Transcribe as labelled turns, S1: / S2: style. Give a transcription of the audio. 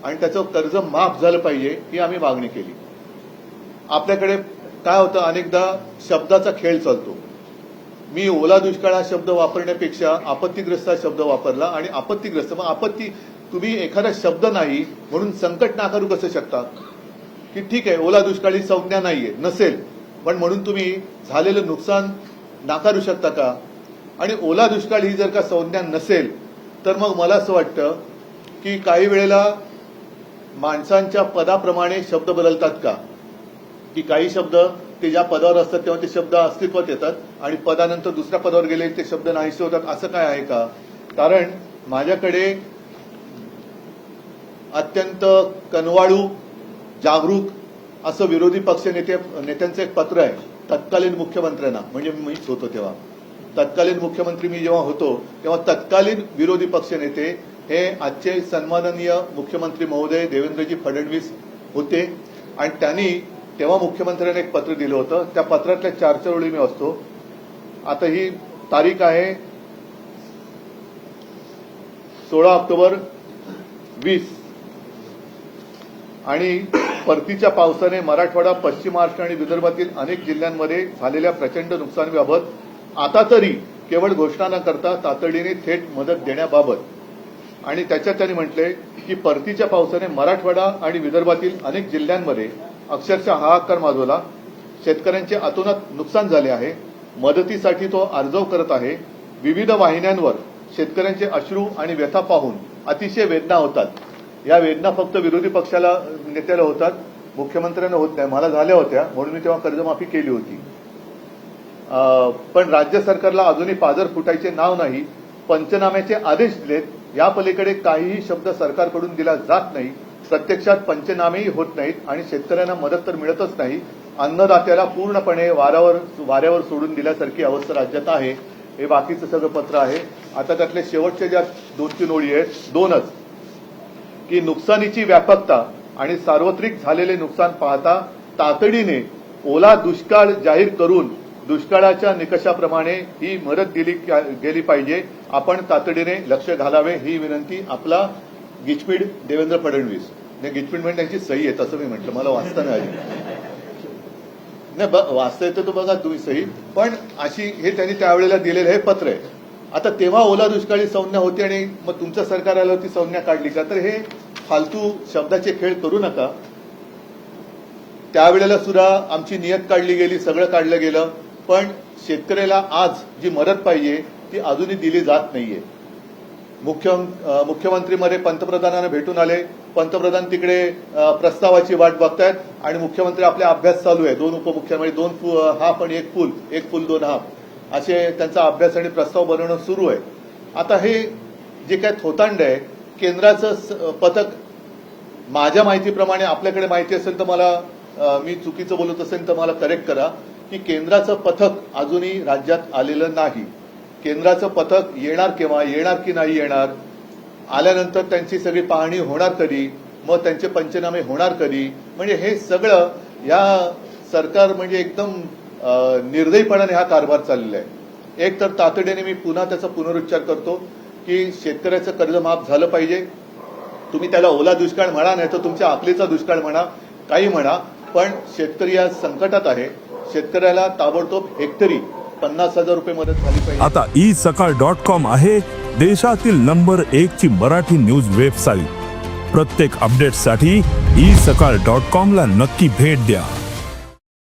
S1: आणि त्याचं कर्ज माफ झालं पाहिजे ही आम्ही मागणी केली. आपल्याकडे काय होतं, अनेकदा शब्दाचा खेळ चालतो. मी ओला दुष्काळ हा शब्द वापरण्यापेक्षा आपत्तीग्रस्त हा शब्द वापरला आणि आपत्तीग्रस्त मग आपत्ती तुम्ही एखादा शब्द नाही म्हणून संकट नाकारू कसं शकता की ठीक आहे ओला दुष्काळी संज्ञा नाहीये नसेल पण म्हणून तुम्ही झालेलं नुकसान नाकारू शकता का? आणि ओला दुष्काळ ही जर का संज्ञा नसेल तर मग मला असं वाटतं की काही वेळेला माणसांच्या पदाप्रमाणे शब्द बदलतात का, की काही शब्द ते ज्या पदावर असतात तेव्हा ते शब्द अस्तित्वात येतात आणि पदानंतर दुसऱ्या पदावर गेले ते शब्द नाहीसे होतात, असं काय आहे का? कारण माझ्याकडे अत्यंत कनवाळू जागरूक असं विरोधी पक्ष नेत्यांचं एक पत्र आहे तत्कालीन मुख्यमंत्र्यांना, म्हणजे मीच होतो तेव्हा. तत्कालीन मुख्यमंत्री मी जेव्हा होतो तेव्हा तत्कालीन विरोधी पक्ष नेते हे आजचे सन्माननीय मुख्यमंत्री महोदय देवेंद्रजी फडणवीस होते आणि त्यांनी तेव्हा मुख्यमंत्र्यांनी एक पत्र दिलं होतं. त्या पत्रातल्या 4 ओळी मी वाचतो. आता ही तारीख आहे 16 ऑक्टोबर 20 आणि परतीच्या पावसाने मराठवाडा, पश्चिम महाराष्ट्र आणि विदर्भातील अनेक जिल्ह्यांमध्ये झालेल्या प्रचंड नुकसानीबाबत आता तरी केवळ घोषणा न करता तातडीने थेट मदत देण्याबाबत. आणि त्याच्यात त्यांनी म्हटले की परतीच्या पावसाने मराठवाडा आणि विदर्भातील अनेक जिल्ह्यांमध्ये अक्षरशः हाहाकार माजवला. शेतकऱ्यांचे अतोनात नुकसान झाले आहे. मदतीसाठी तो अर्ज करत आहे. विविध वाहिन्यांवर शेतकऱ्यांचे अश्रू आणि व्यथा पाहून अतिशय वेदना होतात. या वेदना फक्त विरोधी पक्षाला नेत्याला होतात, मुख्यमंत्र्यांना होत नाही. मला झाल्या होत्या म्हणून मी तेव्हा कर्जमाफी केली होती. पण राज्य सरकारला अजूनही पाझर फुटायचे नाव नाही. पंचनाम्याचे आदेश दिलेत, या पलीकडे काहीही शब्द सरकारकडून दिला जात नाही. प्रत्यक्षात पंचनामेही होत नाहीत आणि शेतकऱ्यांना मदत तर मिळतच नाही. अन्नदात्याला पूर्णपणे वाऱ्यावर सोडून दिल्यासारखी अवस्था राज्यात आहे. हे बाकीचं सगळं पत्र आहे. आता त्यातले शेवटच्या ज्या 2-3 ओळी आहेत, 2च, की नुकसानीची व्यापकता आणि सार्वत्रिक झालेले नुकसान पाहता तातडीने ओला दुष्काळ जाहीर करून दुष्काळाच्या निकषाप्रमाणे ही मदत दिली गेली पाहिजे. आपण तातडीने लक्ष घालावे ही विनंती. आपला गिचपीड देवेंद्र फडणवीस. गिचपीड म्हणजे त्यांची सही आहे तसं मी म्हटलं, मला वाचता नाही आली. नाही वाचता येतं तो बघा तुम्ही सही, पण अशी हे त्यांनी त्यावेळेला दिलेलं हे पत्र आहे. आता तेव्हा ओला दुष्काळी संज्ञा होती आणि मग तुमचं सरकार आलं ती संज्ञा काढली का? तर हे फालतू शब्दाचे खेळ करू नका. त्यावेळेला सुद्धा आमची नियत काढली गेली, सगळं काढलं गेलं, पण शेतकऱ्याला आज जी मदत पाहिजे ती अजूनही दिली जात नाहीये. मुख्यमंत्रीमध्ये पंतप्रधानांना भेटून आले. पंतप्रधान तिकडे प्रस्तावाची वाट बघतायत आणि मुख्यमंत्री आपला अभ्यास चालू आहे. 2 उपमुख्यमंत्री, 2 हाफ आणि 1 पूल 2 हाफ असे त्यांचा अभ्यास आणि प्रस्ताव बनवणं सुरू आहे. आता हे जे काय थोतांड आहे, केंद्राचं पथक माझ्या माहितीप्रमाणे, आपल्याकडे माहिती असेल तर मला, मी चुकीचं बोलत असेल तर मला करेक्ट करा, की केंद्राचं पथक अजूनही राज्यात आलेलं नाही. केंद्राचं पथक येणार केव्हा, येणार की नाही येणार, आल्यानंतर त्यांची सगळी पाहणी होणार कधी, मग त्यांचे पंचनामे होणार कधी, म्हणजे हे सगळं या सरकार म्हणजे एकदम निर्दयीपणाने हा कारभार चाललेला आहे. एक तर तातडीने मी पुन्हा त्याचा पुनरुच्चार करतो की शेतकऱ्याचं कर्ज माफ झालं पाहिजे. तुम्ही त्याला ओला दुष्काळ म्हणा, नाही तर तुमच्या अकलीचा दुष्काळ म्हणा, काही म्हणा, पण शेतकरी या संकटात आहे. शेतकऱ्याला ताबडतोब हेक्टरी 50,000 रुपये मदत झाली पाहिजे.
S2: आता isakal.com आहे देशातील नंबर 1 ची मराठी न्यूज वेबसाईट. प्रत्येक अपडेटसाठी isakal.com ला नक्की भेट द्या.